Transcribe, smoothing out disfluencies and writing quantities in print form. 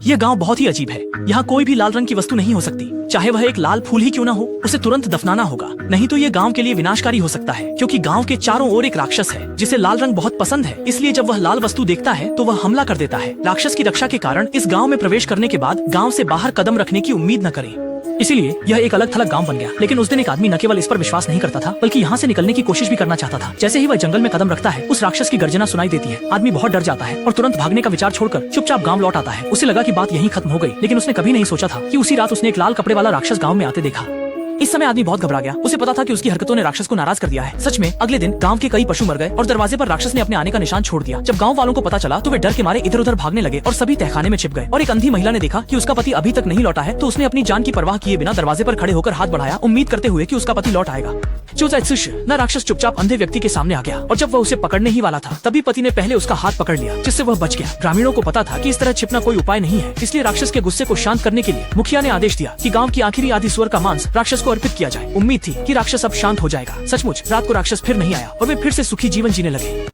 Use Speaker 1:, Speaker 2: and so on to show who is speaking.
Speaker 1: यह गांव बहुत ही अजीब है। यहाँ कोई भी लाल रंग की वस्तु नहीं हो सकती, चाहे वह एक लाल फूल ही क्यों ना हो। उसे तुरंत दफनाना होगा, नहीं तो ये गांव के लिए विनाशकारी हो सकता है। क्योंकि गांव के चारों ओर एक राक्षस है जिसे लाल रंग बहुत पसंद है, इसलिए जब वह लाल वस्तु देखता है तो वह हमला कर देता है। राक्षस की रक्षा के कारण इस गाँव में प्रवेश करने के बाद गाँव से बाहर कदम रखने की उम्मीद न करें। इसीलिए यह एक अलग थलग गांव बन गया। लेकिन उस दिन एक आदमी न केवल इस पर विश्वास नहीं करता था, बल्कि यहाँ से निकलने की कोशिश भी करना चाहता था। जैसे ही वह जंगल में कदम रखता है, उस राक्षस की गर्जना सुनाई देती है। आदमी बहुत डर जाता है और तुरंत भागने का विचार छोड़कर चुपचाप गांव लौट आता है। उसे लगा कि बात यहीं खत्म हो गई, लेकिन उसने कभी नहीं सोचा था कि उसी रात उसने एक लाल कपड़े वाला राक्षस गाँव में आते देखा। इस समय आदमी बहुत घबरा गया। उसे पता था कि उसकी हरकतों ने राक्षस को नाराज कर दिया है। सच में अगले दिन गांव के कई पशु मर गए और दरवाजे पर राक्षस ने अपने आने का निशान छोड़ दिया। जब गांव वालों को पता चला तो वे डर के मारे इधर उधर भागने लगे और सभी तहखाने में छिप गए। और एक अंधी महिला ने देखा कि उसका पति अभी तक नहीं लौटा है, तो उसने अपनी जान की परवाह किए बिना दरवाजे पर खड़े होकर हाथ बढ़ाया, उम्मीद करते हुए कि उसका पति लौट आएगा। न राक्षस चुपचाप अंधे व्यक्ति के सामने आ गया और जब वह उसे पकड़ने ही वाला था, तभी पति ने पहले उसका हाथ पकड़ लिया, जिससे वह बच गया। ग्रामीणों को पता था कि इस तरह छिपना कोई उपाय नहीं है, इसलिए राक्षस के गुस्से को शांत करने के लिए मुखिया ने आदेश दिया कि गांव की आखिरी आधी सुअर का मांस राक्षस को अर्पित किया जाए। उम्मीद थी कि राक्षस अब शांत हो जाएगा। सचमुच रात को राक्षस फिर नहीं आया और वे फिर से सुखी जीवन जीने लगे।